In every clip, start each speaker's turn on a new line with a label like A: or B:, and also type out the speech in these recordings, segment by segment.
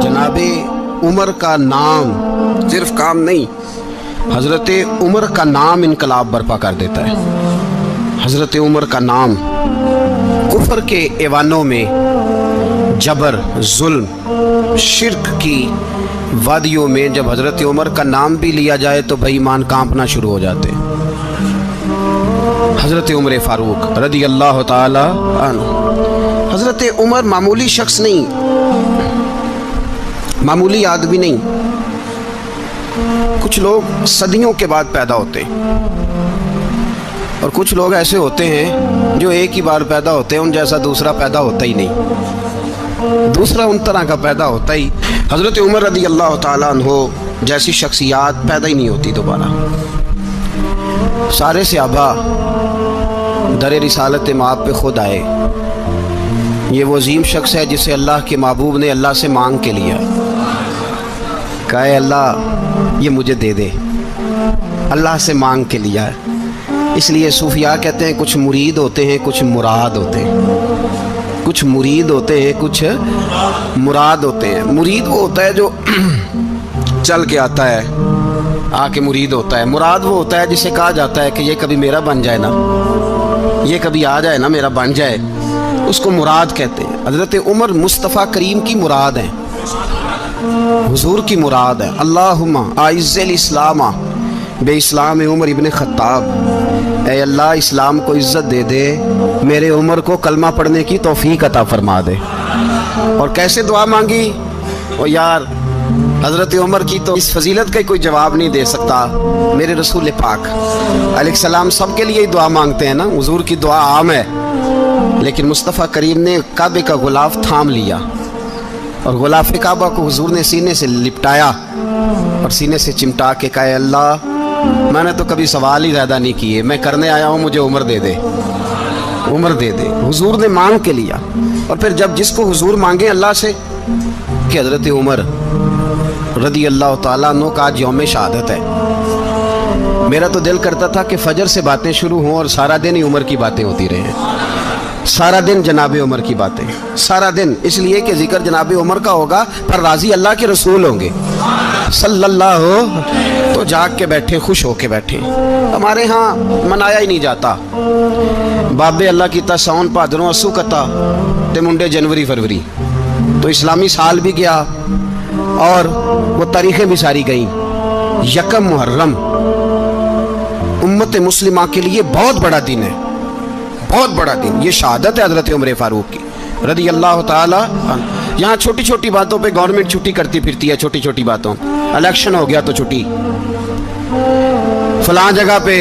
A: जनाब उमर का नाम सिर्फ काम नहीं, हज़रत उमर का नाम इनकलाब बर्पा कर देता है। हज़रत उमर का नाम कुफर के ऐवानों में, जबर, जुल्म, शिर्क की वादियों में जब हज़रत उमर का नाम भी लिया जाए तो बेईमान कांपना शुरू हो जाते हैं। हज़रत उमर फ़ारूक रदी अल्लाह ताला अन्हु। हज़रत उमर मामूली शख्स नहीं, मामूली आदमी नहीं। कुछ लोग सदियों के बाद पैदा होते हैं और कुछ लोग ऐसे होते हैं जो एक ही बार पैदा होते हैं, उन जैसा दूसरा पैदा होता ही नहीं, दूसरा उन तरह का पैदा होता ही। हज़रत उमर रदी अल्लाह ताला अन्हु जैसी शख्सियात पैदा ही नहीं होती दोबारा। सारे सहाबा दर रिसालत माब पे खुद आए। ये वो अजीम शख्स है जिसे अल्लाह के महबूब ने अल्लाह से मांग के लिया, कहा अल्लाह ये मुझे दे दे, अल्लाह से मांग के लिया है। इसलिए सूफिया कहते हैं कुछ मुरीद होते हैं, कुछ मुराद होते हैं। कुछ मुरीद होते हैं, कुछ मुराद होते हैं। मुरीद वो होता है जो चल के आता है, आके मुरीद होता है। मुराद वो होता है जिसे कहा जाता है कि ये कभी मेरा बन जाए ना, ये कभी आ जाए ना, मेरा बन जाए, उसको मुराद कहते हैं। हज़रत उमर मुस्तफ़ा करीम की मुराद है, हुजूर की मुराद है। अल्लाहुम्मा आइज़्ज़िल इस्लामा बे इस्लाम उमर इब्न खत्ताब। ऐ अल्लाह इस्लाम को इज़्ज़त दे दे, मेरे उमर को कलमा पढ़ने की तौफीक अता फरमा दे। और कैसे दुआ मांगी? ओ यार, हज़रत उमर की तो इस फजीलत का कोई जवाब नहीं दे सकता। मेरे रसूल पाक अलैहिस्सलाम सबके लिए ही दुआ मांगते हैं ना, हुजूर की दुआ आम है, लेकिन मुस्तफ़ा करीम ने काबे का गुलाफ थाम लिया और गुलाफ काबा को हुजूर ने सीने से लिपटाया और सीने से चिमटा के कहा अल्लाह मैंने तो कभी सवाल ही ज़्यादा नहीं किए, मैं करने आया हूँ, मुझे उम्र दे दे, उम्र दे दे। हुजूर ने मांग के लिया। और फिर जब जिसको हुजूर मांगे अल्लाह से कि हज़रत उमर रदी अल्लाह ताला अन्हु का आज यौम शहादत है, मेरा तो दिल करता था कि फजर से बातें शुरू हों और सारा दिन ही उमर की बातें होती रहें, सारा दिन जनाब उमर की बातें, सारा दिन। इसलिए कि जिक्र जनाब उमर का होगा पर राजी अल्लाह के रसूल होंगे सल्लल्लाहु। तो जाग के बैठे, खुश हो के बैठे। हमारे यहाँ मनाया ही नहीं जाता। बाबे अल्लाह की सावन भादरों अस्सू कता ते मुंडे जनवरी फरवरी। तो इस्लामी साल भी गया और वो तारीखें भी सारी गई। यकम मुहर्रम उम्मत मुस्लिमा के लिए बहुत बड़ा दिन है, बहुत बड़ा दिन। ये शहादत है हज़रत उमर फ़ारूक की रदी अल्लाह ताला। यहाँ छोटी छोटी बातों पे गवर्नमेंट छुट्टी करती फिरती है, छोटी छोटी बातों। इलेक्शन हो गया तो छुट्टी, फलां जगह पे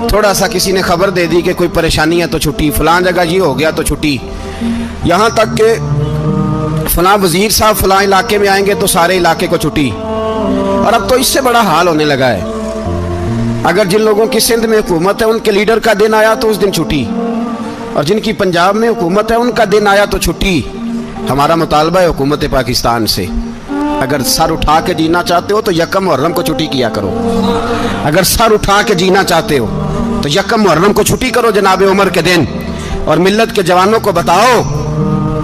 A: थोड़ा सा किसी ने खबर दे दी कि कोई परेशानी है तो छुट्टी, फलां जगह ये हो गया तो छुट्टी। यहाँ तक कि फलां वजीर साहब फलां इलाके में आएंगे तो सारे इलाके को छुट्टी। और अब तो इससे बड़ा हाल होने लगा है, अगर जिन लोगों की सिंध में हुकूमत है उनके लीडर का दिन आया तो उस दिन छुट्टी, और जिनकी पंजाब में हुकूमत है उनका दिन आया तो छुट्टी। हमारा मुतालबा है हुकूमत पाकिस्तान से, अगर सर उठा के जीना चाहते हो तो यकम मुहर्रम को छुट्टी किया करो। अगर सर उठा के जीना चाहते हो तो यकम मुहर्रम को छुट्टी करो जनाब उमर के दिन। और मिल्लत के जवानों को बताओ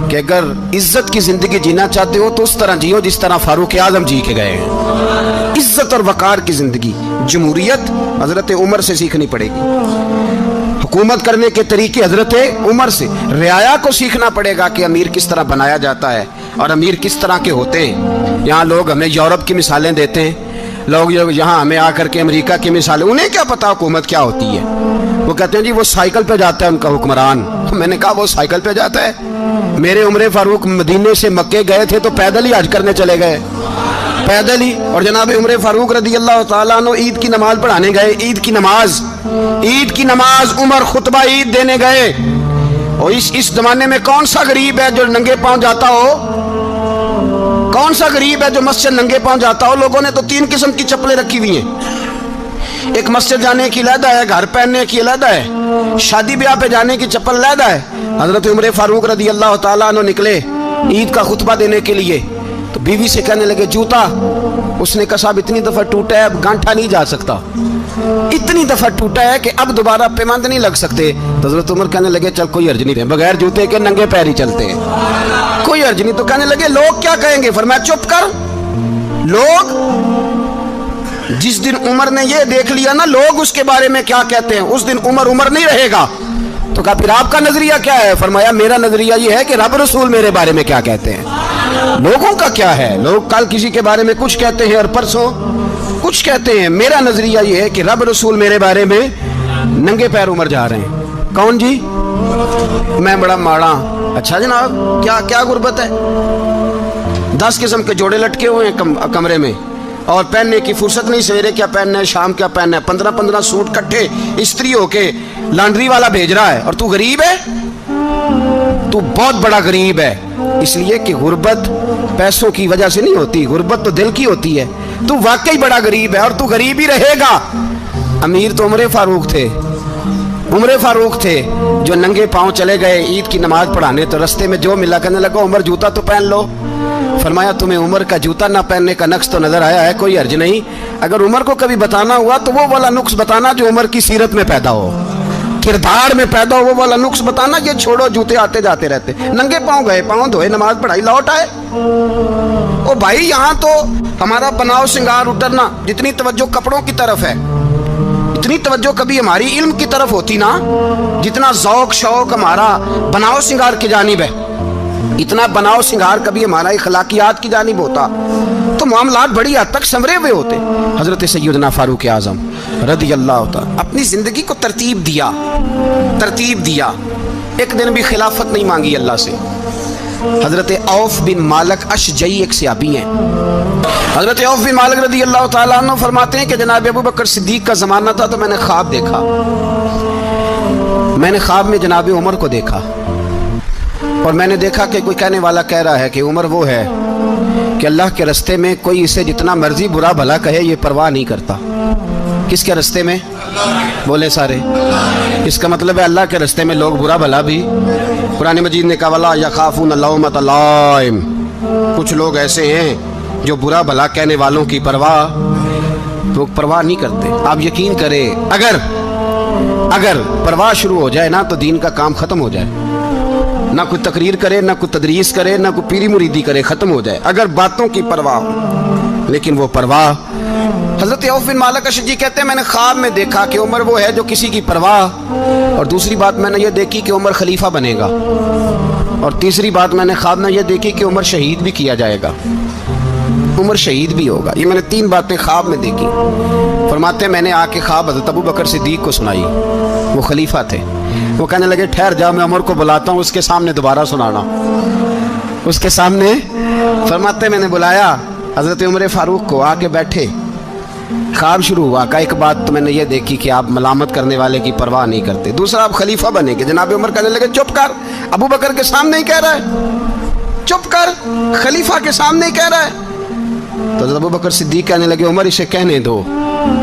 A: कि अगर इज्जत की जिंदगी जीना चाहते हो तो उस तरह जियो जिस तरह फारूक आजम जी के गए हैं। इज्जत और वकार की जिंदगी, जमहूरियत हजरत उमर से सीखनी पड़ेगी। हुकूमत करने के तरीके हजरत उमर से, रियाया को सीखना पड़ेगा कि अमीर किस तरह बनाया जाता है और अमीर किस तरह के होते हैं। यहाँ लोग हमें यूरोप की मिसालें देते हैं, लोग यहाँ हमें आकर के अमेरिका की मिसालें, उन्हें क्या पता हुकूमत क्या होती है। वो कहते हैं जी वो साइकिल पे जाता है उनका हुक्मरान। मैंने कहा वो साइकिल पे जाता है? मेरे उमर फारूक मदीने से मक्के गए थे तो पैदल ही हज करने चले गए, पैदल ही। और जनाब उमर फारूक रदी अल्लाह ताला अन्हु ईद की नमाज पढ़ाने गए, ईद की नमाज उमर खुतबा ईद देने गए। और इस जमाने में कौन सा गरीब है जो नंगे पांव जाता हो? कौन सा गरीब है जो मस्जिद नंगे पांव जाता हो? लोगों ने तो 3 किस्म की चप्पलें रखी हुई हैं। एक मस्जिद जाने की अलग है, घर पहनने की अलग है, शादी ब्याह पे जाने की चप्पल अलग है। हजरत उमर फारूक रदी अल्लाह ताला अन्हु निकले ईद का खुतबा देने के लिए, تو بیوی سے کہنے لگے جوتا. اس نے کہا صاحب اتنی دفعہ ٹوٹا ہے اب گانٹھا نہیں جا سکتا, اتنی دفعہ ٹوٹا ہے کہ اب دوبارہ پیمند نہیں لگ سکتے. تو حضرت عمر کہنے لگے چل کوئی حرج نہیں, بغیر جوتے کے ننگے پیر ہی چلتے ہیں, کوئی حرج نہیں. تو کہنے لگے لوگ کیا کہیں گے؟ فرمایا چپ کر. لوگ جس دن عمر نے یہ دیکھ لیا نا لوگ اس کے بارے میں کیا کہتے ہیں, اس دن عمر عمر نہیں رہے گا. تو کہا پھر آپ کا نظریہ کیا ہے؟ فرمایا میرا نظریہ یہ ہے کہ رب رسول میرے بارے میں کیا کہتے ہیں. لوگوں کا کیا ہے, لوگ کل کسی کے بارے میں کچھ کہتے ہیں اور پرسوں کچھ کہتے ہیں. میرا نظریہ یہ ہے کہ رب رسول میرے بارے میں ننگے پیر عمر جا رہے ہیں. کون جی؟ میں بڑا ماڑا. اچھا جناب کیا غربت ہے؟ 10 قسم کے جوڑے لٹکے ہوئے ہیں کمرے میں اور پہننے کی فرصت نہیں, سویرے کیا پہننا ہے شام کیا پہننا ہے, 15 سوٹ کٹھے استری ہو کے لانڈری والا بھیج رہا ہے, اور تو غریب ہے, تو بہت بڑا غریب ہے. اس لیے کہ غربت پیسوں کی وجہ سے نہیں ہوتی, غربت تو دل کی ہوتی ہے. تو واقعی بڑا غریب ہے اور تو غریب ہی رہے گا. امیر تو عمر فاروق تھے جو ننگے پاؤں چلے گئے عید کی نماز پڑھانے, تو رستے میں جو ملا کہنے لگا عمر جوتا تو پہن لو. فرمایا تمہیں عمر کا جوتا نہ پہننے کا نقص تو نظر آیا ہے, کوئی حرج نہیں. اگر عمر کو کبھی بتانا ہوا تو وہ والا نقص بتانا جو عمر کی سیرت میں پیدا ہو, کردار میں پیدا ہو, وہ والا نقص بتانا. یہ چھوڑو جوتے آتے جاتے رہتے, ننگے پاؤں گئے, پاؤں دھوئے, نماز پڑھائی, لوٹ آئے. او بھائی یہاں تو ہمارا بناؤ سنگار اترنا, جتنی توجہ کپڑوں کی طرف ہے اتنی توجہ کبھی ہماری علم کی طرف ہوتی نا, جتنا ذوق شوق ہمارا بناؤ سنگار کی جانب ہے, اتنا بناؤ سنگار کبھی ہمارا اخلاقیات کی جانب ہوتا تو معاملات بڑی حد تک سنورے ہوئے ہوتے. حضرت سیدنا فاروق اعظم رضی اللہ تعالی اپنی زندگی کو ترتیب دیا. ایک دن بھی خلافت نہیں مانگی اللہ سے. حضرت عوف بن مالک اشجعی ایک صحابی ہیں. حضرت عوف بن مالک رضی اللہ تعالیٰ عنہ فرماتے ہیں کہ جناب ابو بکر صدیق کا زمانہ تھا تو میں نے خواب دیکھا. میں نے خواب میں جناب عمر کو دیکھا اور میں نے دیکھا کہ کوئی کہنے والا کہہ رہا ہے کہ عمر وہ ہے کہ اللہ کے رستے میں کوئی اسے جتنا مرضی برا بھلا کہے یہ پرواہ نہیں کرتا. کس کے رستے میں؟ بولے سارے. اس کا مطلب ہے اللہ کے رستے میں لوگ برا بھلا بھی, قرآن مجید نے کہا وَلَا يَخَافُونَ لَوْمَةَ لَائِمٍ. کچھ لوگ ایسے ہیں جو برا بھلا کہنے والوں کی پرواہ نہیں کرتے. آپ یقین کریں اگر پرواہ شروع ہو جائے نا تو دین کا کام ختم ہو جائے. نہ کوئی تقریر کرے, نہ کوئی تدریس کرے, نہ کوئی پیری مریدی کرے, ختم ہو جائے اگر باتوں کی پرواہ ہو. لیکن وہ پرواہ, حضرت عوف بن مالک اشجعی کہتے ہیں میں نے خواب میں دیکھا کہ عمر وہ ہے جو کسی کی پرواہ, اور دوسری بات میں نے یہ دیکھی کہ عمر خلیفہ بنے گا, اور تیسری بات میں نے خواب میں یہ دیکھی کہ عمر شہید بھی کیا جائے گا, عمر شہید بھی ہوگا. یہ میں نے 3 باتیں خواب میں دیکھی. فرماتے ہیں میں نے آ کے خواب حضرت ابو بکر صدیق کو سنائی, وہ خلیفہ تھے. وہ کہنے لگے ٹھہر جا, میں عمر کو بلاتا ہوں, اس کے سامنے دوبارہ سنانا, اس کے سامنے. فرماتے ہیں میں نے بلایا حضرت عمر فاروق کو, آ کے بیٹھے, خواب شروع ہوا. کا ایک بات تو میں نے یہ دیکھی کہ آپ ملامت کرنے والے کی پرواہ نہیں کرتے, دوسرا آپ خلیفہ بنے گے. جناب عمر کہنے لگے چپ کر, ابو بکر کے سامنے ہی کہہ رہا ہے, چپ کر, خلیفہ کے سامنے ہی کہہ رہا ہے. تو ابو بکر صدیق کہنے لگے عمر اسے کہنے دو,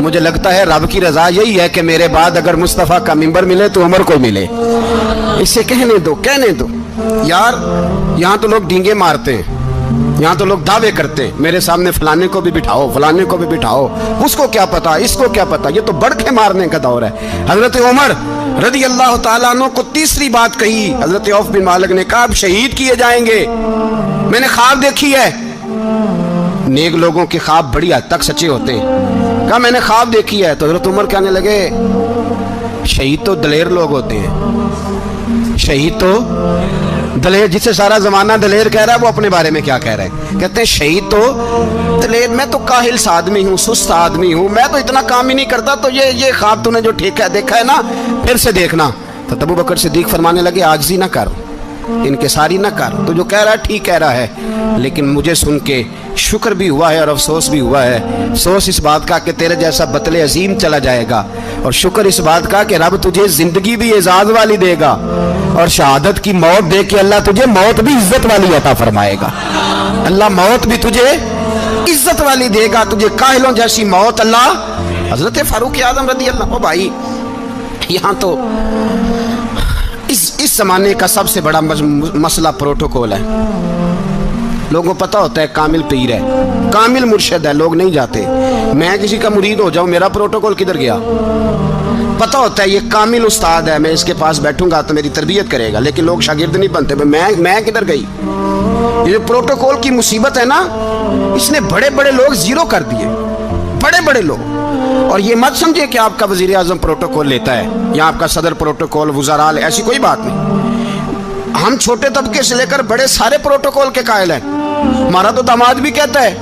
A: مجھے لگتا ہے رب کی رضا یہی ہے کہ میرے بعد اگر مصطفیٰ کا منبر ملے تو عمر کو ملے, اسے کہنے دو. یار یہاں تو لوگ ڈینگے مارتے ہیں, یہاں تو لوگ دعوے کرتے ہیں میرے سامنے فلانے کو بھی بٹھاؤ, فلانے کو بھی بٹھاؤ, اس کو کیا پتا, اس کو کیا پتا, یہ تو بڑکے مارنے کا دور ہے. حضرت عمر رضی اللہ تعالیٰ عنہ کو تیسری بات کہی. حضرت عوف بن مالک نے کہا اب شہید کیے جائیں گے, میں نے خواب دیکھی ہے. نیک لوگوں کے خواب بڑی حد تک سچے ہوتے ہیں. کہا میں نے خواب دیکھی ہے. تو حضرت عمر کہنے لگے شہید تو دلیر لوگ ہوتے ہیں, شہید تو دلیر, جسے سارا زمانہ دلیر کہہ رہا ہے وہ اپنے بارے میں کیا کہہ رہا ہے, کہتے ہیں شہید تو دلیر, میں تو کاہل سا آدمی ہوں, سست آدمی ہوں, میں تو اتنا کام ہی نہیں کرتا, تو یہ خواب تو نے جو دیکھا ہے نا پھر سے دیکھنا. تو ابو بکر صدیق فرمانے لگے عاجزی نہ کر, انکساری نہ کر, تو جو کہہ رہا ہے ٹھیک کہہ رہا ہے, لیکن مجھے سن کے شکر بھی ہوا ہے اور افسوس بھی ہوا ہے. افسوس اس بات کا کہ تیرے جیسا بطل عظیم چلا جائے گا, اور شکر اس بات کا کہ رب تجھے زندگی بھی اعزاز والی دے گا, اور شہادت کی موت دے کے اللہ تجھے موت بھی عزت والی عطا فرمائے گا. اللہ موت بھی تجھے عزت والی دے گا, تجھے کاہلوں جیسی موت اللہ. حضرت فاروق اعظم رضی اللہ. او بھائی یہاں تو اس زمانے کا سب سے بڑا مسئلہ پروٹوکول ہے. लोगों को पता होता है कामिल पीर है, कामिल मुर्शिद है, लोग नहीं जाते। मैं किसी का मुरीद हो जाऊं, मेरा प्रोटोकॉल किधर गया? पता होता है ये कामिल उस्ताद है, मैं इसके पास बैठूंगा तो मेरी तरबियत करेगा, लेकिन लोग शागिर्द नहीं बनते। मैं किधर गई? ये जो प्रोटोकॉल की मुसीबत है ना, इसने बड़े बड़े लोग जीरो कर दिए, बड़े बड़े लोग। और ये मत समझे कि आपका वजीर आजम प्रोटोकॉल लेता है या आपका सदर प्रोटोकॉल, वुज़ारा, ऐसी कोई बात नहीं। हम छोटे तबके से लेकर बड़े सारे प्रोटोकॉल के कायल हैं। हमारा तो दामाद भी कहता है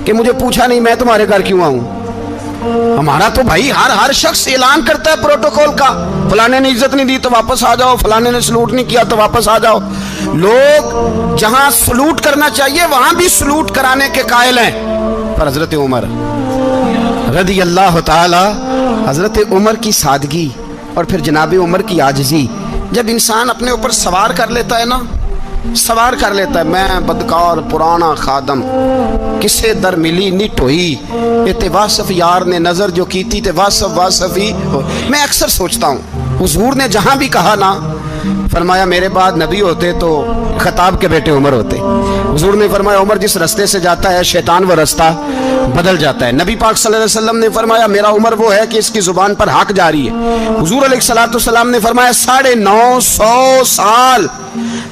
A: कि मुझे पूछा नहीं मैं तुम्हारे घर क्यों आऊं। हमारा तो भाई हर शख्स ऐलान करता है प्रोटोकॉल का, फलाने ने इज्जत नहीं दी तो वापस आ जाओ, फलाने ने सलूट नहीं किया तो वापस आ जाओ। लोग जहां सलूट करना चाहिए वहां भी सलूट कराने के कायल हैं। पर हजरत उमर रदी अल्लाह ताला, हजरत उमर की सादगी और फिर जनाब उमर की आजिज़ी, जब इंसान अपने ऊपर सवार कर लेता है ना, सवार कर लेता है, मैं बदकार पुराना खादम किसे दर मिली निट होई, ये वासफ यार ने नजर जो की थी ते वासफ वासफ ही हो। मैं अक्सर सोचता हूँ हुजूर ने जहां भी कहा ना, फरमाया मेरे बाद नबी होते तो खताब के बेटे उमर होते। हुजूर ने फरमाया उमर जिस रास्ते से जाता है शैतान वो रास्ता बदल जाता है। नबी पाक सल्लल्लाहु अलैहि वसल्लम ने फरमाया मेरा उमर वो है कि इसकी जुबान पर हक जारी है। हुजूर अलैहिस्सलाम ने फरमाया 950 साल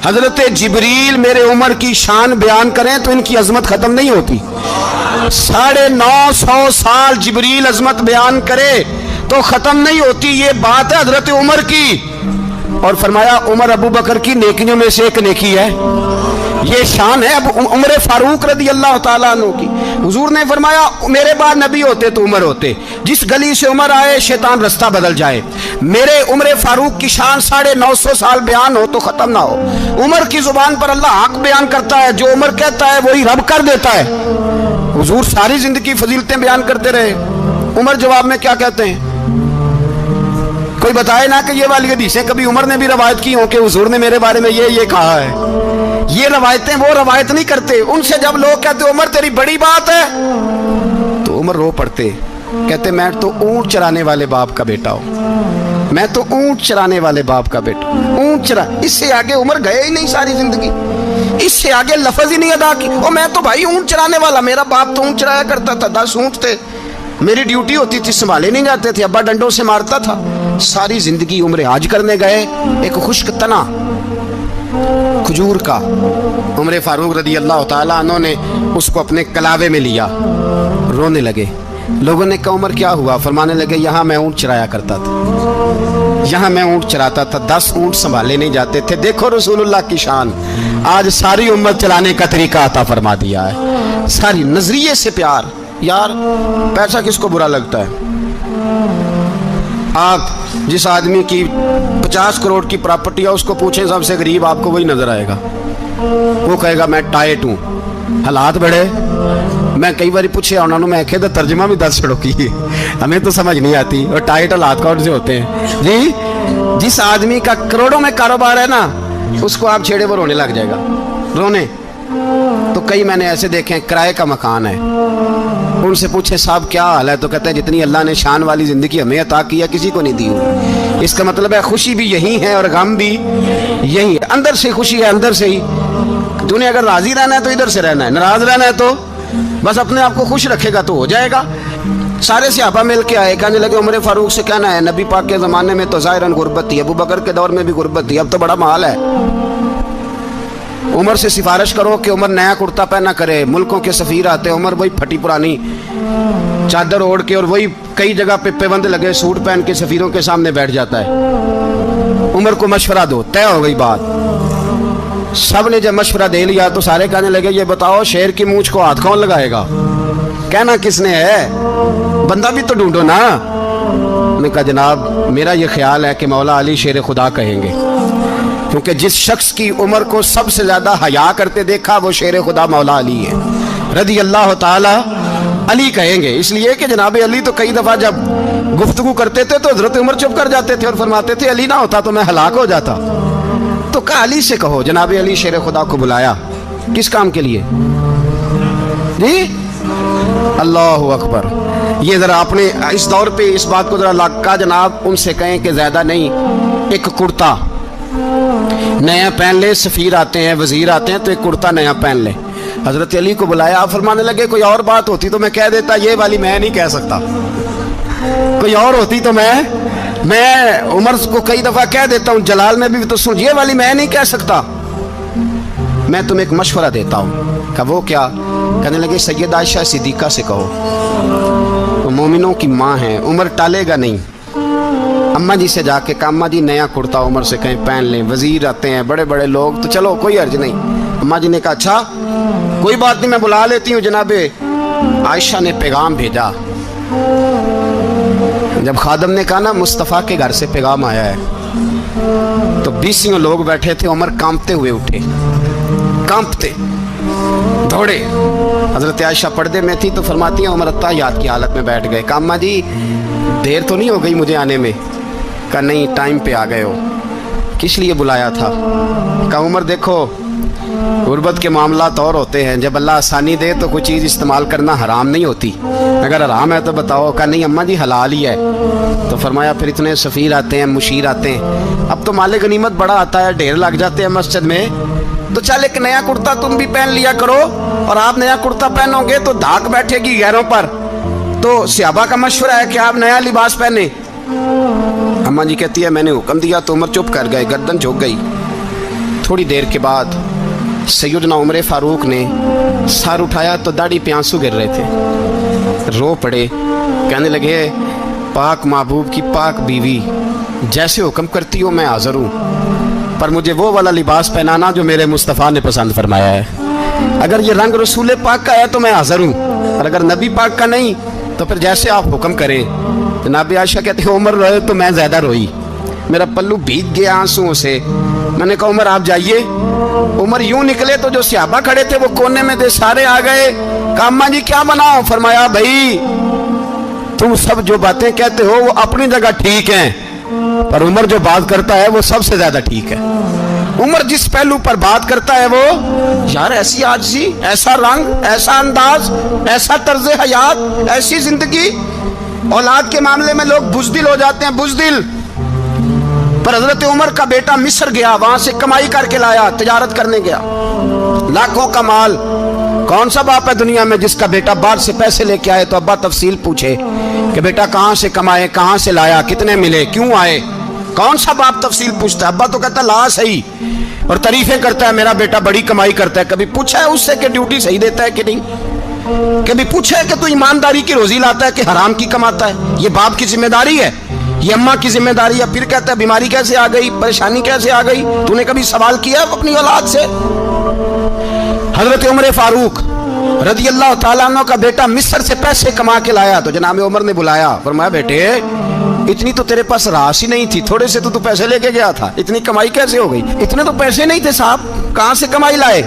A: हजरत जिब्रील मेरे उमर की शान बयान करें तो इनकी अजमत खत्म नहीं होती। 950 साल जिब्रील अजमत बयान करे तो खत्म नहीं होती। ये बात है हजरत उमर की। और फरमाया उमर अबू बकर की नेकियों में से एक नेकी है, ये शान है अब उमर फारूक रदी अल्लाह ताला अन्हु की। हुजूर ने फरमाया मेरे बाद नबी होते तो उमर होते, जिस गली से उमर आए शैतान रास्ता बदल जाए। मेरे उमर फारूक की शान 950 साल बयान हो तो खत्म ना हो। उमर की जुबान पर अल्लाह हक बयान करता है, जो उमर कहता है वही रब कर देता है। हुजूर सारी जिंदगी फजीलतें बयान करते रहे, उमर जवाब में क्या कहते हैं? कोई बताए ना कि ये वाली हदीसें कभी उमर ने भी रवायत की हो कि हुजूर ने मेरे बारे में ये कहा है। ये रवायतें वो रवायत नहीं करते। उनसे जब लोग कहते उमर तेरी बड़ी बात है तो उमर रो पड़ते, कहते मैं तो ऊंट चराने वाले बाप का बेटा हूं, मैं तो ऊंट चराने वाले बाप का बेटा, ऊंट चरा। इससे आगे उमर गए ही नहीं सारी जिंदगी, इससे आगे लफ्ज ही नहीं अदा की। और मैं तो भाई ऊंट चराने वाला, मेरा बाप तो ऊंट चराया करता था, 10 ऊंट थे, मेरी ड्यूटी होती थी, संभाले नहीं जाते थे, अब्बा डंडों से मारता था। सारी जिंदगी उम्र हाज करने गए, एक खुश्क तना खजूर का उमर फारूक रदी अल्लाह ताला अन्हु ने उसको अपने कलावे में लिया, रोने लगे। लोगों ने कहा उमर क्या हुआ? फरमाने लगे यहाँ मैं ऊंट चराया करता था, यहाँ मैं ऊंट चराता था, 10 ऊंट संभाले नहीं जाते थे। देखो रसूलुल्लाह की शान, आज सारी उम्मत चलाने का तरीका अता फरमा दिया है। सारी नजरिए से प्यार। यार पैसा किसको बुरा लगता है? आप जिस आदमी की 50 करोड़ की प्रॉपर्टी है उसको पूछें सबसे गरीब, आपको वही नजर आएगा। वो कहेगा मैं टाइट हूँ, हालात बड़े। मैं कई बार पूछे उन्होंने, मैं आखे तो तर्जमा भी 10 छोड़ो की, हमें तो समझ नहीं आती। और टाइट हालात कौन से होते हैं जी? जिस आदमी का करोड़ों में कारोबार है ना, उसको आप छेड़े वो रोने लग जाएगा, रोने। तो कई मैंने ऐसे देखे हैं किराए का मकान है, उनसे पूछे साहब क्या हाल है, तो कहते हैं जितनी अल्लाह ने शान वाली जिंदगी हमें अता की है किसी को नहीं दी हुई। इसका मतलब है खुशी भी यही है और गम भी यही है। अंदर से खुशी है, अंदर से ही। तूने अगर राजी रहना है तो इधर से रहना है, नाराज रहना है तो बस अपने आप को खुश रखेगा तो हो जाएगा। सारे सहाबा मिल के आए, कहने लगे उमर फारूक से कहना है नबी पाक के ज़माने में तो ज़ाहिरन गुर्बत थी, अबू बकर के दौर में भी गुर्बत थी, अब तो बड़ा माल है। उमर से सिफारिश करो कि उमर नया कुर्ता पहना करे। मुल्कों के सफ़ीर आते, उमर वही फटी पुरानी चादर ओढ़ के और वही कई जगह पे पेबंद लगे सूट पहन के सफ़ीरों के सामने बैठ जाता है। उमर को मशवरा दो, तय हो गई बात। सब ने जब मशवरा दे लिया तो सारे कहने लगे ये बताओ शेर की मूंछ को हाथ कौन लगाएगा? कहना किसने है, बंदा भी तो ढूंढो ना। उन्होंने कहा जनाब मेरा ये ख्याल है कि मौला अली शेर खुदा कहेंगे, क्योंकि जिस शख्स की उम्र को सबसे ज्यादा हया करते देखा वो शेर खुदा मौला अली है रदी अल्लाह ताला अली कहेंगे। इसलिए कि जनाब अली तो कई दफा जब गुफ्तगू करते थे तो हजरत उमर चुप कर जाते थे और फरमाते थे अली ना होता तो मैं हलाक हो जाता। तो कहा अली से कहो। जनाब अली शेर खुदा को बुलाया, किस काम के लिए जी? अल्लाह अकबर। ये जरा अपने इस दौर पे इस बात को जरा लगा जनाब उनसे कहें कि ज्यादा नहीं, एक कुर्ता नया पहन ले। सफ़ीर आते हैं, वजीर आते हैं तो एक कुर्ता नया पहन ले। حضرت علی کو بلایا, آپ فرمانے لگے کوئی اور بات ہوتی تو میں کہہ دیتا, یہ والی میں نہیں کہہ سکتا. کوئی اور ہوتی تو میں عمر کو کئی دفعہ کہہ دیتا ہوں, جلال میں بھی تو سن, یہ والی میں نہیں کہہ سکتا. میں تمہیں ایک مشورہ دیتا ہوں. کہ وہ کیا؟ کہنے لگے سیدہ عائشہ صدیقہ سے کہو, وہ مومنوں کی ماں ہیں, عمر ٹالے گا نہیں. اماں جی سے جا کے کہ اماں جی نیا کرتا عمر سے کہیں پہن لیں, وزیر آتے ہیں بڑے بڑے لوگ, تو چلو کوئی حرج نہیں. اماں جی نے کہا اچھا کوئی بات نہیں, میں بلا لیتی ہوں. جناب عائشہ نے پیغام بھیجا. جب خادم نے کہا نا مصطفیٰ کے گھر سے پیغام آیا ہے, تو 20 لوگ بیٹھے تھے. عمر کانپتے ہوئے اٹھے, کانپتے دوڑے. حضرت عائشہ پردے میں تھی تو فرماتی ہیں عمر اتحیات کی حالت میں بیٹھ گئے. کہا اماں جی دیر تو نہیں ہو گئی مجھے آنے میں؟ کہا نہیں, ٹائم پہ آ گئے ہو. کس لیے بلایا تھا؟ کہا عمر دیکھو غربت کے معاملات اور ہوتے ہیں, جب اللہ آسانی دے تو کوئی چیز استعمال کرنا حرام نہیں ہوتی, اگر حرام ہے تو بتاؤ. کہا نہیں اماں جی حلال ہی ہے. تو فرمایا پھر اتنے سفیر آتے ہیں, مشیر آتے ہیں, اب تو مال غنیمت بڑا آتا ہے, ڈھیر لگ جاتے ہیں مسجد میں, تو چل ایک نیا کرتا تم بھی پہن لیا کرو. اور آپ نیا کرتا پہنو گے تو دھاک بیٹھے گی غیروں پر. تو صحابہ کا مشورہ ہے کہ آپ نیا لباس پہنے. اماں جی کہتی ہے میں نے حکم دیا تو عمر چپ کر گئے, گردن جھک گئی. تھوڑی دیر کے بعد سیدنا عمر فاروق نے سر اٹھایا تو داڑھی پہ آنسو گر رہے تھے, رو پڑے. کہنے لگے پاک محبوب کی پاک بیوی, جیسے حکم کرتی ہو میں حاضر ہوں, پر مجھے وہ والا لباس پہنانا جو میرے مصطفیٰ نے پسند فرمایا ہے. اگر یہ رنگ رسول پاک کا ہے تو میں حاضر ہوں, اور اگر نبی پاک کا نہیں تو پھر جیسے آپ حکم کریں. جناب عائشہ کہتے ہیں عمر روئے تو میں زیادہ روئی, میرا پلو بھیگ گیا آنسوؤں سے. میں نے کہا عمر آپ جائیے. عمر یوں نکلے تو جو صحابہ کھڑے تھے وہ کونے میں تھے, سارے آ گئے. کہا اماں جی کیا بناؤ؟ فرمایا بھائی تم سب جو باتیں کہتے ہو وہ اپنی جگہ ٹھیک ہیں, پر عمر جو بات کرتا ہے وہ سب سے زیادہ ٹھیک ہے. عمر جس پہلو پر بات کرتا ہے وہ, یار ایسی عاجزی, ایسا رنگ, ایسا انداز, ایسا طرز حیات, ایسی زندگی. اولاد کے معاملے میں لوگ بزدل ہو جاتے ہیں, بزدل. پر حضرت عمر کا بیٹا مصر گیا, وہاں سے کمائی کر کے لایا, تجارت کرنے گیا, لاکھوں کا مال. کون سا باپ ہے دنیا میں جس کا بیٹا باہر سے پیسے لے کے آئے تو ابا تفصیل پوچھے کہ بیٹا کہاں سے کمائے, کہاں سے لایا, کتنے ملے, کیوں آئے؟ کون سا باپ تفصیل پوچھتا ہے؟ ابا تو کہتا لا صحیح, اور تعریفیں کرتا ہے میرا بیٹا بڑی کمائی کرتا ہے. کبھی پوچھا ہے اس سے کہ ڈیوٹی صحیح دیتا ہے کہ نہیں؟ کبھی پوچھا ہے کہ تو ایمانداری کی روزی لاتا ہے کہ حرام کی کماتا ہے؟ یہ باپ کی ذمہ داری ہے, یہ اماں کی ذمہ داری ہے. پھر کہتا ہے بیماری کیسے آ گئی, پریشانی کیسے آ گئی؟ تو نے کبھی سوال کیا اپنی اولاد سے؟ حضرت عمر فاروق رضی اللہ تعالیٰ عنہ کا بیٹا مصر سے پیسے کما کے لایا تو جناب عمر نے بلایا, فرمایا بیٹے اتنی تو تیرے پاس راس ہی نہیں تھی, تھوڑے سے تو پیسے لے کے گیا تھا, اتنی کمائی کیسے ہو گئی؟ اتنے تو پیسے نہیں تھے صاحب, کہاں سے کمائی لائے؟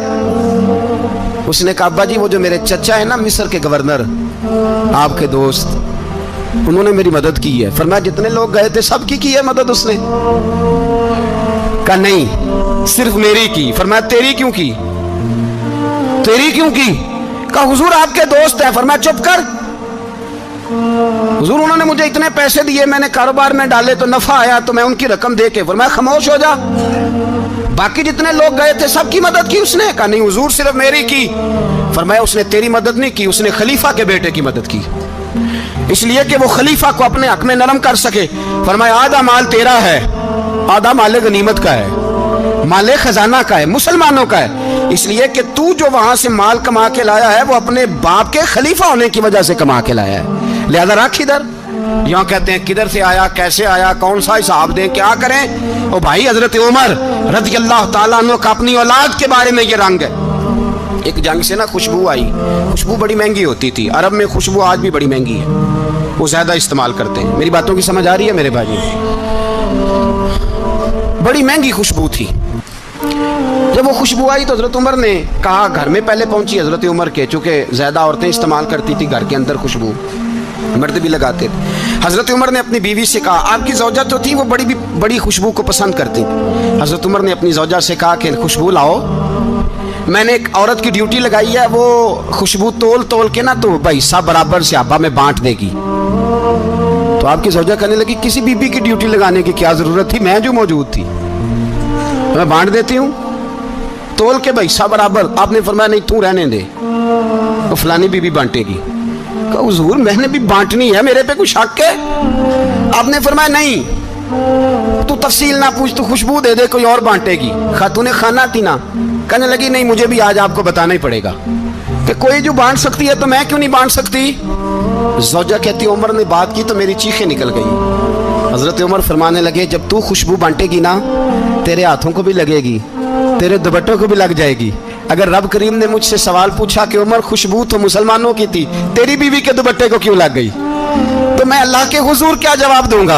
A: اس نے کہا ابا جی وہ جو میرے چچا ہے نا مصر کے گورنر, آپ کے دوست, انہوں نے میری مدد کی ہے. فرمایا جتنے لوگ گئے تھے سب کی ہے مدد اس نے؟ کہا نہیں صرف میری کی. فرمایا تیری کیوں کی؟ تیری کیوں کی؟ کہا حضور آپ کے دوست ہیں. فرمایا چپ کر, حضور انہوں نے مجھے اتنے پیسے دیے, میں نے کاروبار میں ڈالے تو نفع آیا تو میں ان کی رقم دے کے. فرمایا خاموش ہو جا, باقی جتنے لوگ گئے تھے سب کی مدد کی اس نے؟ کہا نہیں حضور صرف میری کی. فرمایا اس نے تیری مدد نہیں کی, اس نے خلیفہ کے بیٹے کی مدد کی, اس لیے کہ وہ خلیفہ کو اپنے حق میں نرم کر سکے. فرمایا آدھا مال تیرا ہے, آدھا مال غنیمت کا ہے, مال خزانہ کا ہے, مسلمانوں کا ہے, اس لیے کہ تو جو وہاں سے مال کما کے لایا ہے وہ اپنے باپ کے خلیفہ ہونے کی وجہ سے کما کے لایا ہے, لہذا رکھ ادھر. یہاں کہتے ہیں کدھر سے آیا, کیسے آیا, کون سا حساب دیں, کیا کریں؟ او بھائی حضرت عمر رضی اللہ تعالیٰ عنہ کا اپنی اولاد کے بارے میں یہ رنگ ہے. ایک جنگ سے نا خوشبو آئی, خوشبو بڑی مہنگی ہوتی تھی, عرب میں خوشبو آج بھی بڑی مہنگی ہے, وہ زیادہ استعمال کرتے ہیں. میری باتوں کی سمجھ آ رہی ہے میرے بھائی؟ بڑی مہنگی خوشبو تھی. جب وہ خوشبو آئی تو حضرت عمر نے کہا, گھر میں پہلے پہنچی حضرت عمر کے, چونکہ زیادہ عورتیں استعمال کرتی تھی گھر کے اندر خوشبو, مرد بھی لگاتے تھے. حضرت عمر نے اپنی بیوی سے کہا, آپ کی زوجہ تو تھی وہ بڑی خوشبو کو پسند کرتی تھی. حضرت عمر نے اپنی زوجہ سے کہا کہ خوشبو لاؤ, میں نے ایک عورت کی ڈیوٹی لگائی ہے, وہ خوشبو تول کے نا تو بھائی سب برابر صحابہ میں بانٹ دے گی. تو آپ کی زوجہ کہنے لگی کسی بی بی کی ڈیوٹی لگانے کی کیا ضرورت تھی, میں جو موجود تھی میں بانٹ دیتی ہوں. तोल के भाई हिस्सा बराबर। आपने फरमाया नहीं तू रहने दे, तो फलानी बीवी बांटेगी। कहा हुजूर मैंने भी बांटनी है, मेरे पे कुछ शक है? आपने फरमाया नहीं, तू तफसील ना पूछ, तू खुशबू दे दे, कोई और बांटेगी। खातूने खाना थी ना, कहने लगी नहीं मुझे भी आज आपको बताना ही पड़ेगा कि कोई जो बांट सकती है तो मैं क्यों नहीं बांट सकती। ज़ौजा कहती उमर ने बात की तो मेरी चीखें निकल गई। हजरत उमर फरमाने लगे जब तू खुशबू बांटेगी ना, तेरे हाथों को भी लगेगी, तेरे दुपट्टों को भी लग जाएगी। अगर रब करीम ने मुझसे सवाल पूछा कि उमर खुशबू तो मुसलमानों की थी, तेरी बीवी के दुपट्टे को क्यों लग गई, तो मैं अल्लाह के हुजूर क्या जवाब दूंगा।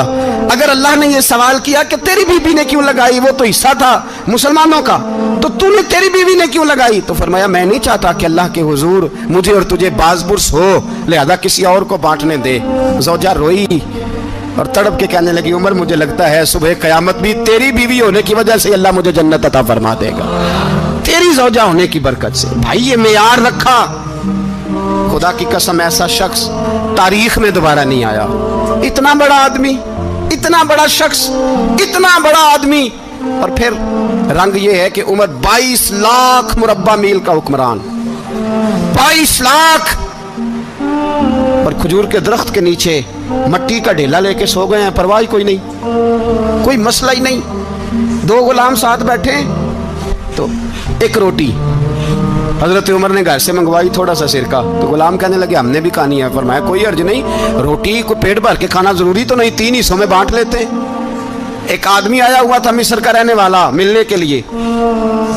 A: अगर अल्लाह ने यह सवाल किया कि तेरी बीवी ने क्यों लगाई, वो तो हिस्सा था मुसलमानों का, तो तूने तेरी बीवी ने क्यों लगाई, तो फरमाया मैं नहीं चाहता कि अल्लाह के हुजूर मुझे और तुझे बाज़बुर्स हो, लिहाजा किसी और को बांटने दे। ज़ौजा रोई और तड़प के कहने लगी उमर मुझे लगता है सुबह क़यामत भी तेरी बीवी होने की वजह से अल्लाह मुझे जन्नत अता फरमा देगा, तेरी ज़ौजा होने की बरकत से। भाई ये मेयार रखा, खुदा की कसम ऐसा शख्स तारीख में दोबारा नहीं आया। इतना बड़ा आदमी, इतना बड़ा शख्स, इतना बड़ा आदमी, और फिर रंग ये है कि उमर 22 लाख मुरब्बा मील का हुक्मरान, 22 लाख, और खजूर के दरख्त के नीचे मट्टी का ढेला लेके सो गए हैं, परवाह कोई नहीं, कोई मसला ही नहीं। 2 गुलाम साथ बैठे, तो एक रोटी हजरत उमर ने घर से मंगवाई, थोड़ा सा सिरका, तो गुलाम कहने लगे हमने भी खानी है। फरमाया कोई अर्ज नहीं, रोटी को पेट भर के खाना जरूरी तो नहीं, 3 हिस्सों में बांट लेते। एक आदमी आया हुआ था मिस्र का रहने वाला मिलने के लिए,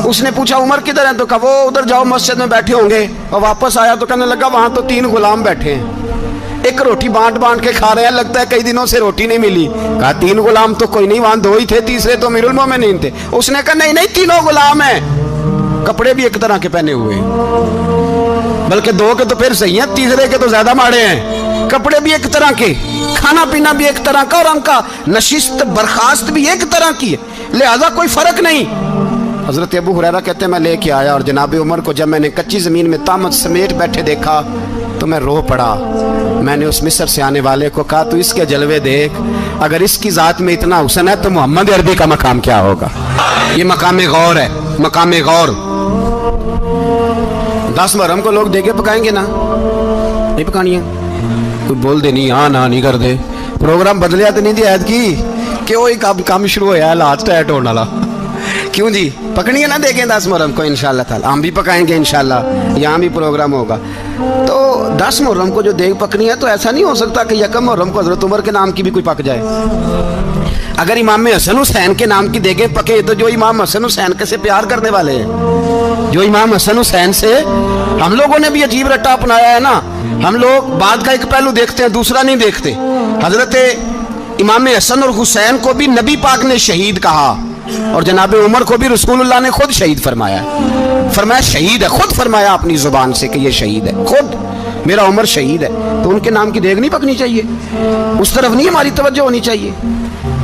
A: उसने पूछा उमर किधर है, तो कहा वो उधर जाओ मस्जिद में बैठे होंगे, और वापस आया तो कहने लगा वहां तो 3 गुलाम बैठे हैं, एक रोटी बांट बांट के खा रहे हैं, लगता है कई दिनों से रोटी नहीं मिली। कहा 3 गुलाम तो कोई नहीं, वहां 2 ही थे, तीसरे तो अमीरुल मोमिनीन थे। उसने कहा नहीं नहीं 3 गुलाम हैं, कपड़े भी एक तरह के पहने हुए, बल्कि 2 के तो फिर सही है, तीसरे के तो ज्यादा माड़े हैं। कपड़े भी एक तरह के, खाना पीना भी एक तरह का, और उनका नशिस्त बर्खास्त भी एक तरह की है, लिहाजा कोई फर्क नहीं। हजरत अबू हुरैरा कहते हैं मैं लेके आया, और जनाब उमर को जब मैंने कच्ची जमीन में तामत समेट बैठे देखा तो मैं रो पड़ा। मैंने उस मिस्र से आने वाले को कहा तू इसके जलवे देख, अगर इसकी जात में इतना हुस्न है तो मोहम्मद अरबी का मकाम क्या होगा। ये मकाम गौर है, मकाम गौर। 10 मुहर्रम को लोग देगे पकाएंगे ना, नहीं पकानी है, कोई बोल दे नहीं, हाँ ना नहीं कर दे, प्रोग्राम बदलिया तो नहीं दिया कि वही काम शुरू होया लास्ट टाइट होने वाला। क्यों जी, पकड़िए ना देखें 10 मुहर्रम को इंशाल्लाह ताला, हम भी पकाएंगे इंशाल्लाह, यहाँ भी प्रोग्राम होगा। तो 10 मुहर्रम को जो देग पकनी है, तो ऐसा नहीं हो सकता कि 1 मुहर्रम को हजरत उमर के नाम की भी कोई पक जाए। अगर इमाम हसन हुसैन के नाम की देगे पके, तो जो इमाम हसन हुसैन के से प्यार करने वाले हैं, जो इमाम हसन हुसैन से, हम लोगों ने भी अजीब रट्टा अपनाया है ना, हम लोग बात का एक पहलू देखते हैं, दूसरा नहीं देखते। हजरत इमाम हसन और हुसैन को भी नबी पाक ने शहीद कहा, और जनाब उमर को भी रसूलुल्लाह ने खुद शहीद फरमाया, फरमाया शहीद है, खुद फरमाया अपनी जुबान से कि ये शहीद है, खुद मेरा उमर शहीद है। तो उनके नाम की देग नहीं पकनी चाहिए, उस तरफ नहीं हमारी तवज्जो होनी चाहिए।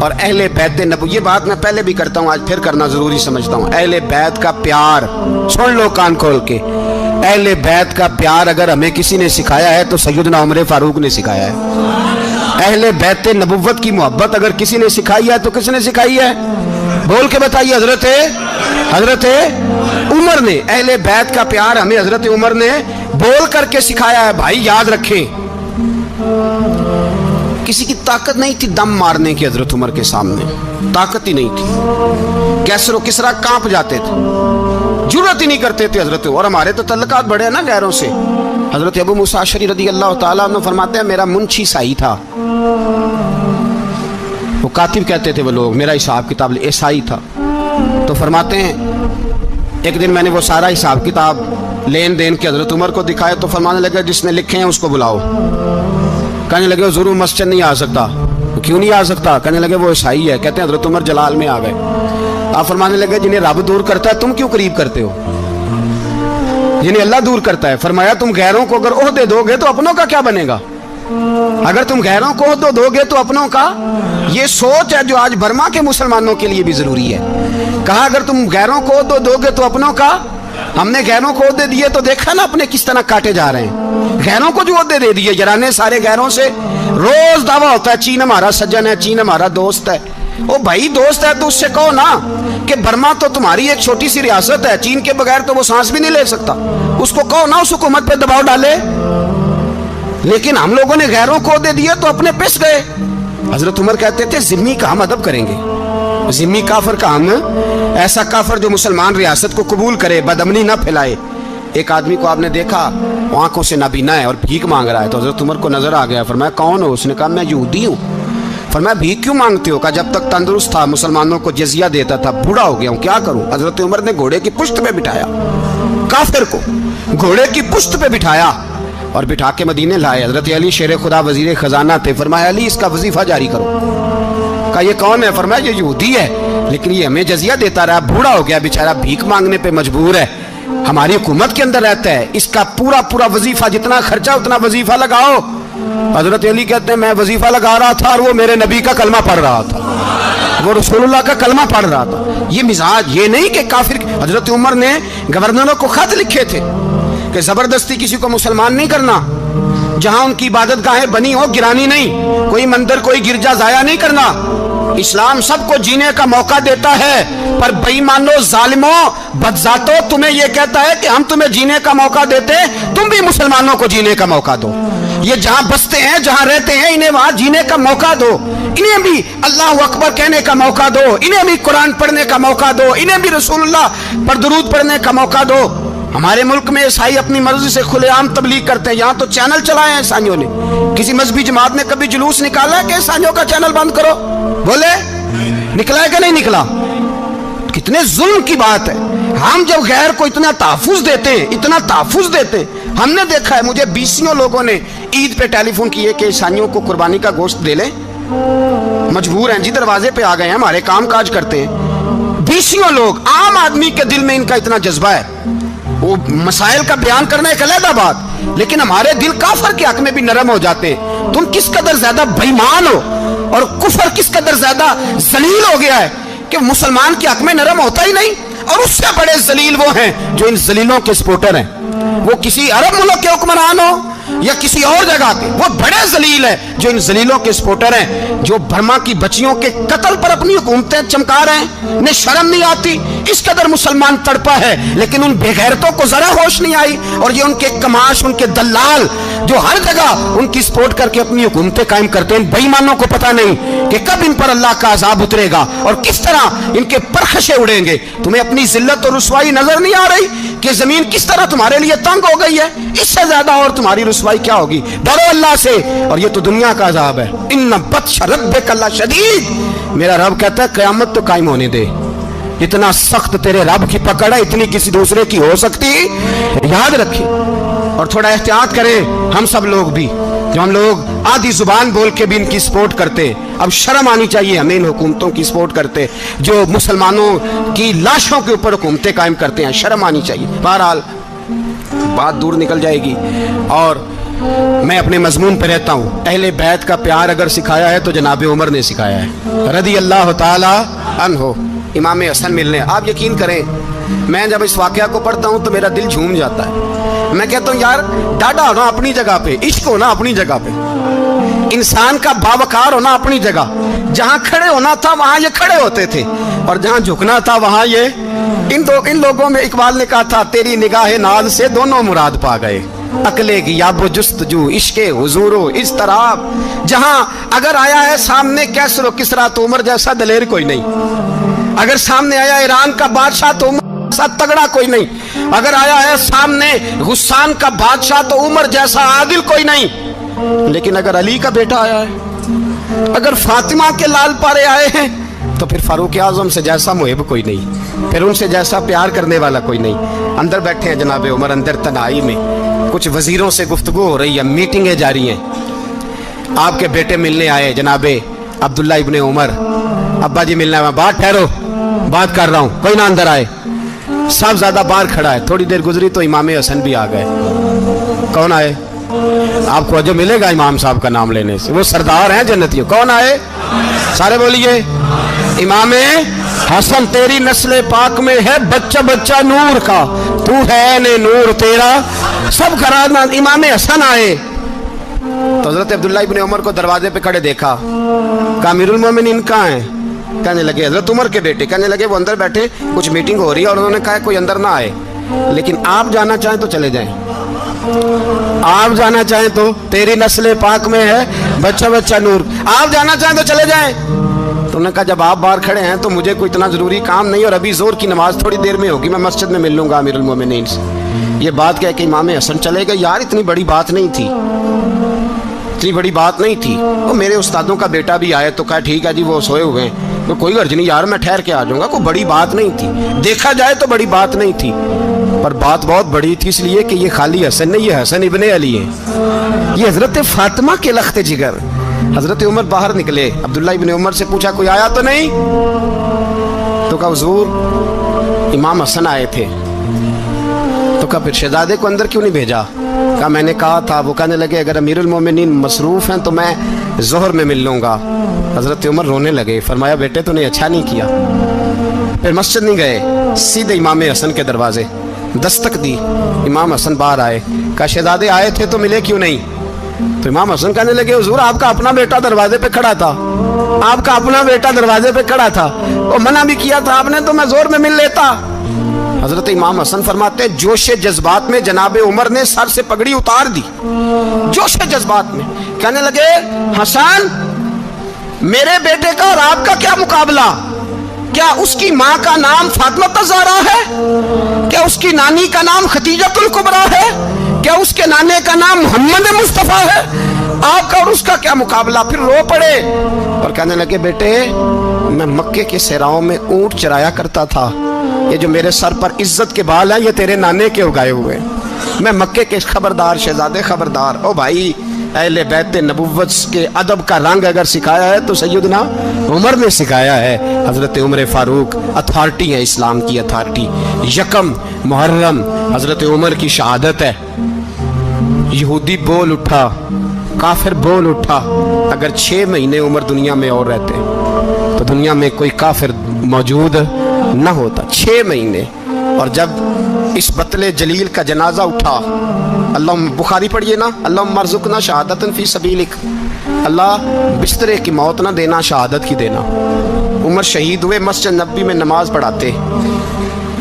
A: और अहले बैत नबी, ये बात मैं पहले भी करता हूँ, आज फिर करना जरूरी समझता हूँ। अहले बैत का प्यार सुन लो कान खोल के, अहले बैत का प्यार अगर हमें किसी ने सिखाया है तो सैयदना उमर फारूक ने सिखाया है। अहले बैत नबुव्वत की मोहब्बत अगर किसी ने सिखाई है तो किसने सिखाई है, बोल के बताइए। हजरत उमर ने, अहले बैत का प्यार हमें हजरत उमर ने बोल करके सिखाया है। भाई याद रखें, किसी की ताकत नहीं थी दम मारने की, हजरत उमर के सामने ताकत ही नहीं थी। कैसरो किसरा कांप जाते थे, जुर्रत ही नहीं करते थे हजरत। और हमारे तो तल्लकात बड़े हैं ना गैरों से। हजरत अबू मूसा अशअरी रज़ी अल्लाह ताला अन्हु फरमाते हैं मेरा मुंशी साई था, वो कातिब कहते थे वो लोग, मेरा हिसाब किताब ईसाई था। तो फरमाते हैं एक दिन मैंने वो सारा हिसाब किताब लेन देन के हजरत उमर को दिखाया, तो फरमाने लगे जिसने लिखे हैं उसको बुलाओ। कहने लगे जरूर मस्जिद नहीं आ सकता, तो क्यों नहीं आ सकता, कहने लगे वो ईसाई है। कहते हैं हजरत उमर जलाल में आ गए। आप फरमाने लगे जिन्हें रब दूर करता है तुम क्यों करीब करते हो, जिन्हें अल्लाह दूर करता है। फरमाया तुम गैरों को अगर ओहदे दोगे तो अपनों का क्या बनेगा, अगर तुम गैरों को ओहदे दोगे तो अपनों का। ये सोच है जो आज बर्मा के मुसलमानों के लिए भी जरूरी है। कहा अगर तुम गैरों को ओहदे दोगे तो अपनों का। हमने गैरों को ओहदे दिए तो देखा ना अपने किस तरह काटे जा रहे हैं। गैरों को जो ओहदे दे दिए, जराने सारे गैरों से रोज दावा होता है चीन हमारा सज्जन है, चीन हमारा दोस्त है। ओ भाई दोस्त है तो उससे कहो ना कि बर्मा तो तुम्हारी एक छोटी सी रियासत है, चीन के बगैर तो वो सांस भी नहीं ले सकता, उसको कहो ना उस हुकूमत पे दबाव डाले। लेकिन हम लोगों ने गैरों को दे दिए तो अपने पिस गए। हजरत उमर कहते थे जिम्मी का हम अदब करेंगे, जिम्मी काफिर का हम, ऐसा काफिर जो मुसलमान रियासत को कबूल करे, बदअमनी ना फैलाए। एक आदमी को आपने देखा आंखों से नाबीना है और भीख मांग रहा है, तो हजरत उमर को नजर आ गया, फरमाया कौन हो? उसने कहा मैं यहूदी हूँ। फरमाया भीख क्यों मांगते हो? कहा जब तक तंदुरुस्त था मुसलमानों को जजिया देता था, बूढ़ा हो गया हूँ क्या करूं? हजरत उमर ने घोड़े की पुश्त पे बिठाया, काफिर को घोड़े की पुश्त पे बिठाया और बिठा के मदीने लाए। हजरत अली शेर खुदा वजीर खजाना थे, फरमाया अली इसका वजीफा जारी करो। कहा ये कौन है? फरमाया ये यहूदी है, लेकिन ये हमें जजिया देता रहा, बूढ़ा हो गया बेचारा, भीख मांगने पे मजबूर है, हमारी हुकूमत के अंदर रहता है, इसका पूरा पूरा वजीफा, जितना खर्चा उतना वजीफा लगाओ। हजरत अली कहते हैं मैं वजीफा लगा रहा था और वो मेरे नबी का कलमा पढ़ रहा था, वो रसूलुल्लाह का कलमा पढ़ रहा था। ये मिजाज, ये नहीं कि काफिर। हजरत उमर ने गवर्नरों को खत लिखे थे कि जबरदस्ती किसी को मुसलमान नहीं करना, जहां उनकी इबादत गाहें बनी हो गिरानी नहीं, कोई मंदिर कोई गिरजा जाया नहीं करना। इस्लाम सबको जीने का मौका देता है, पर बेईमानो जालिमों बदजातो तुम्हें यह कहता है कि हम तुम्हें जीने का मौका देते, तुम भी मुसलमानों को जीने का मौका दो। ये जहां बसते हैं जहां रहते हैं इन्हें वहां जीने का मौका दो, इन्हें भी अल्लाह अकबर कहने का मौका दो, इन्हें भी कुरान पढ़ने का मौका दो, इन्हें भी रसूलुल्लाह पर दुरूद पढ़ने का मौका दो। हमारे मुल्क में ईसाई अपनी मर्जी से खुलेआम तबलीग करते हैं, यहाँ तो चैनल चलाए हैं ईसाइयों ने। किसी मजहबी जमात ने कभी जुलूस निकाला है कि ईसाइयों का चैनल बंद करो? बोले निकला है कि नहीं निकला? कितने जुल्म की बात है। हम जब गैर को इतना तहफुज देते हैं, इतना तहफुज देते हैं, हमने देखा है, मुझे 20 लोगों ने ईद पे टेलीफोन किए कि ईसाइयों को कुर्बानी का गोश्त दे लें, मजबूर हैं जी, दरवाजे पे आ गए हैं, हमारे काम काज करते हैं। 20 लोग, आम आदमी के दिल में इनका इतना जज्बा है, वो मसाइल का बयान करना एक अलग बात, लेकिन हमारे दिल काफर के हक में भी नरम हो जाते हैं। तुम किस कदर ज्यादा बेईमान हो और कुफर किस कदर ज्यादा जलील हो गया है कि मुसलमान के हक में नरम होता ही नहीं। और उससे बड़े जलील वो हैं जो इन जलीलों के सपोर्टर हैं, वो किसी अरब मुल्क के हुक्मरान हो या किसी और जगह के, वो बड़े जलील है जो इन जलीलों के सपोर्टर हैं, जो बर्मा की बच्चियों के कत्ल पर अपनी हुकूमतें चमका रहे हैं। इन्हें शर्म नहीं आती, इस कदर मुसलमान तड़पा है, लेकिन उन बेगैरतों को जरा होश नहीं आई। और ये उनके कमाश, उनके दलाल जो हर जगह उनकी सपोर्ट करके अपनी हुकूमतें कायम करते हैं, बेईमानों को पता नहीं कि कब इन पर अल्लाह का अजाब उतरेगा और किस तरह इनके परखशे उड़ेंगे। तुम्हें अपनी जिल्लत और रुसवाई नजर नहीं आ रही कि जमीन किस तरह तुम्हारे लिए तंग हो गई है? इससे ज्यादा और तुम्हारी रुसवाई क्या होगी? डरो अल्लाह से, और ये तो दुनिया का अजाब है। इन्ना बत्श रब्बिक शदीद, मेरा रब कहता है क़यामत तो कायम होने दे। इतना सख्त तेरे रब की पकड़ है, इतनी किसी दूसरे की हो सकती? याद रखें और थोड़ा एहतियात करें हम सब लोग भी, जो हम लोग आधी जुबान बोल के भी इनकी सपोर्ट करते। अब शर्म आनी चाहिए हमें इन हुकूमतों की सपोर्ट करते जो मुसलमानों की लाशों के ऊपर हुकूमतें कायम करते हैं, शर्म आनी चाहिए। बहरहाल बात दूर निकल जाएगी और मैं अपने मजमून पे रहता हूँ। अहले बैत का प्यार अगर सिखाया है तो जनाब उमर ने सिखाया है, रदी अल्लाह ताला अन्हो, इमाम हसन मिलने। आप यकीन करें, मैं जब इस वाक़या को पढ़ता हूँ तो मेरा दिल झूम जाता है। मैं कहता हूँ यार, डाढ़ा होना अपनी जगह पे, इश्क होना अपनी जगह पे, इंसान का बावकार होना अपनी जगह, जहाँ खड़े होना था वहाँ ये खड़े होते थे और जहाँ झुकना था वहाँ ये। इन लोगों में इकबाल ने कहा था, तेरी निगाह नाज से दोनों मुराद पा गए, अकले की याबो जुस्तजू इश्के हुजूरो इस तरह। जहाँ अगर आया है सामने कैसरो किसरा तो उमर जैसा दलेर कोई नहीं, अगर सामने आया ईरान का बादशाह तो उमर जैसा तगड़ा कोई नहीं, अगर आया है सामने गुस्सान का बादशाह तो उमर जैसा आदिल कोई नहीं। लेकिन अगर अली का बेटा आया है, अगर फातिमा के लाल पारे आए हैं, तो फिर फारूक आजम से जैसा मुहिब कोई नहीं, फिर उनसे जैसा प्यार करने वाला कोई नहीं। अंदर बैठे हैं जनाब उमर, अंदर तन्हाई में कुछ वजीरों से गुफ्तगू हो रही है, मीटिंगें जारी हैं। आपके बेटे मिलने आए जनाबे अब्दुल्ला इब्ने उमर, अब्बा जी मिलने आए, बात ठहरो, बात कर रहा हूँ, कोई ना अंदर आए। सब ज्यादा बाहर खड़ा है। थोड़ी देर गुजरी तो इमाम हसन भी आ गए। कौन आए? आपको जो मिलेगा इमाम साहब का नाम लेने से, वो सरदार हैं जन्नतियों। कौन आए? सारे बोलिए, इमाम हसन, तेरी नस्ल पाक में है बच्चा बच्चा नूर का, तू है ने नूर तेरा सब घराना। इमाम हसन आए तो हजरत अब्दुल्ला इब्ने उमर को दरवाजे पे खड़े देखा, कहा अमीरुल मोमिनीन कहाँ हैं? कहने लगे हजरत उमर के बेटे, कहने लगे वो अंदर बैठे, कुछ मीटिंग हो रही है और उन्होंने कहा कोई अंदर ना आए, लेकिन आप जाना चाहें तो चले जाएं, आप जाना चाहें तो, तेरी नस्ल पाक में है बच्चा बच्चा नूर, आप जाना चाहें तो चले जाएं। तो उन्होंने कहा जब आप बाहर खड़े हैं तो मुझे कोई इतना ज़रूरी काम नहीं, और अभी जोर की नमाज थोड़ी देर में होगी, मैं मस्जिद में मिल लूँगा अमीरुल मोमिनीन से। ये बात कह के इमाम हसन चले गए। यार इतनी बड़ी बात नहीं थी, इतनी बड़ी बात नहीं थी। वो मेरे उस्तादों का बेटा भी आए तो कहा ठीक है जी वो सोए हुए हैं, तो कोई गर्ज नहीं यार मैं ठहर के आ जाऊँगा, कोई बड़ी बात नहीं थी, देखा जाए तो बड़ी बात नहीं थी, पर बात बहुत बड़ी थी इसलिए कि ये खाली हसन नहीं, ये हसन इब्ने अली है, ये हज़रत फातिमा के लख्त जिगर। हज़रत उमर बाहर निकले, अब्दुल्ला इब्ने उमर से पूछा कोई आया तो नहीं, तो कहा हुजूर इमाम हसन आए थे। तो कहा फिर शहजादे को अंदर क्यों नहीं भेजा? कहा मैंने कहा था। वो कहने लगे अगर अमीरुल मोमिनीन मसरूफ़ हैं तो मैं ज़ोहर में मिल लूँगा। हज़रत उमर रोने लगे, फरमाया बेटे तूने अच्छा नहीं किया। फिर मस्जिद नहीं गए, सीधे इमाम हसन के दरवाजे दस्तक दी, इमाम हसन बाहर आए, कहा शहजादे आए थे तो मिले क्यों नहीं? तो इमाम हसन कहने लगे हुजूर आपका अपना बेटा दरवाजे पे खड़ा था, आपका अपना बेटा दरवाजे पे खड़ा था, और मना भी किया था आपने तो मैं जोर में मिल लेता। हजरत इमाम हसन फरमाते हैं जोश जज्बात में जनाब उमर ने सर से पगड़ी उतार दी, जोश जज्बात में कहने लगे हसन मेरे बेटे का और आपका क्या मुकाबला? क्या उसकी माँ का नाम फातिमा ज़हरा है? क्या उसकी नानी का नाम खदीजतुल कुबरा है? क्या उसके नाने का नाम मोहम्मद मुस्तफ़ा है? आपका और उसका क्या मुकाबला? फिर रो पड़े और कहने लगे बेटे मैं मक्के के सहराओं में ऊंट चराया करता था, ये जो मेरे सर पर इज्जत के बाल हैं ये तेरे नाने के उगाए हुए, मैं मक्के के खबरदार शहजादे खबरदार। ओ भाई अहले बैत नबुव्वत के अदब का रंग अगर सिखाया है तो सैयदना उमर ने सिखाया है। हज़रत उमर फारूक अथॉरिटी है, इस्लाम की अथॉरिटी। यकम मुहर्रम हज़रत उमर की शहादत है। यहूदी बोल उठा, काफिर बोल उठा, अगर 6 महीने उमर दुनिया में और रहते तो दुनिया में कोई काफिर मौजूद न होता। 6 महीने। और जब इस बतले जलील का जनाजा उठा, अल्लाह बुखारी पढ़िए ना, अल्लाह मरजुकना शहादतन फी सबीलिक, अल्लाह बिस्तरे की मौत ना देना, शहादत की देना। उमर शहीद हुए, मस्जिद नबी में नमाज पढ़ाते,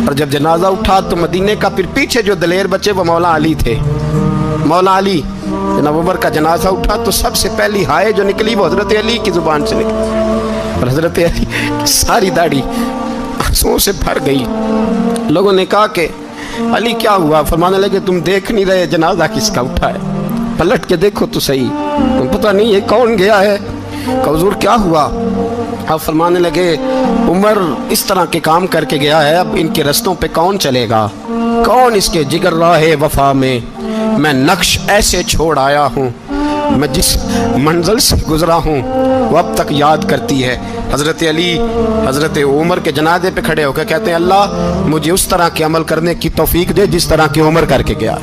A: और जब जनाजा उठा तो मदीने का फिर पीछे जो दलेर बचे वो मौला अली थे। मौला अली जनाब उमर का जनाजा उठा तो सबसे पहली हाय जो निकली वो हज़रत अली की ज़ुबान से निकली, और हज़रत अली की सारी दाढ़ी आंसुओं से भर गई। लोगों ने कहा कि अली क्या हुआ? फरमाने लगे तुम देख नहीं रहे जनाजा किसका उठा है, पलट के देखो तो सही, तुम पता नहीं ये कौन गया है। कहा हुजूर क्या हुआ? अब फरमाने लगे उमर इस तरह के काम करके गया है, अब इनके रस्तों पे कौन चलेगा, कौन इसके जिगर राहे वफा में मैं नक्श ऐसे छोड़ आया हूँ, मैं जिस मंजिल से गुजरा हूँ वो अब तक याद करती है। हज़रत अली हज़रत उमर के जनाजे पे खड़े होकर कहते हैं अल्लाह मुझे उस तरह के अमल करने की तौफीक दे जिस तरह की उमर करके गया।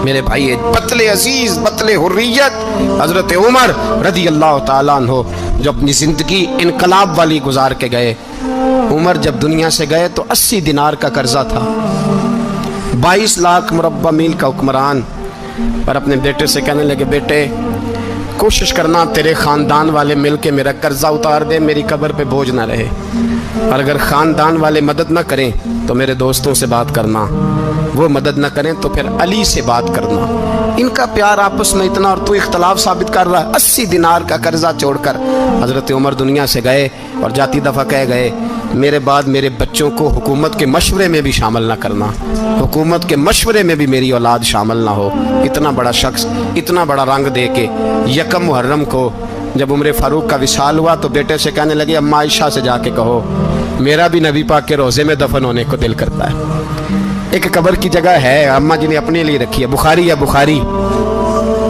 A: मेरे भाई बतले अजीज़ बतले हुर्रियत हज़रत उमर रज़ी अल्लाह ताला अन्हु जो अपनी ज़िंदगी इनकलाब वाली गुजार के गए। उमर जब दुनिया से गए तो 80 दिनार का कर्जा था, 22 लाख मुरब्बा मील का हुक्मरान। पर अपने बेटे से कहने लगे बेटे कोशिश करना तेरे ख़ानदान वाले मिल के मेरा कर्जा उतार दे, मेरी कब्र पे बोझ ना रहे, और अगर ख़ानदान वाले मदद ना करें तो मेरे दोस्तों से बात करना, वो मदद ना करें तो फिर अली से बात करना। इनका प्यार आपस में इतना और तू इख्तलाफ साबित कर रहा है। 80 दिनार का कर्जा छोड़कर हज़रत उमर दुनिया से गए और जाती दफ़ा कह गए मेरे बाद मेरे बच्चों को हुकूमत के मशवरे में भी शामिल ना करना, हुकूमत के मशवरे में भी मेरी औलाद शामिल ना हो। इतना बड़ा शख्स इतना बड़ा रंग दे के यकम मुहर्रम को जब उमर फारूक का विसाल हुआ तो बेटे से कहने लगे अम्मा आयशा से जाके कहो मेरा भी नबी पाक के रोज़े में दफन होने को दिल करता है। एक कब्र की जगह है अम्मा जी ने अपने लिए रखी है, बुखारी है बुखारी।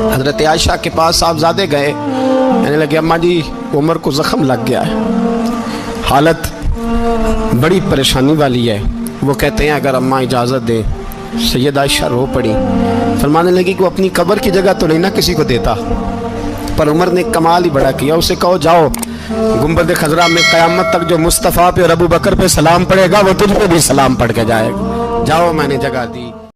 A: हज़रत आयशा के पास साहबजादे गए, कहने लगे अम्मा जी उमर को ज़ख्म लग गया है, हालत बड़ी परेशानी वाली है। वो कहते हैं अगर अम्मा इजाज़त दें। सैयद आयशा रो पड़ी, फरमाने लगी कि वो अपनी कब्र की जगह तो नहीं ना किसी को देता, पर उमर ने कमाल ही बड़ा किया। उसे कहो जाओ गुंबद खजरा में क़यामत तक जो मुस्तफ़ा पे और अबू बकर पे सलाम पड़ेगा वो तुझ पे भी सलाम पढ़ के जाएगा, जाओ मैंने जगह दी।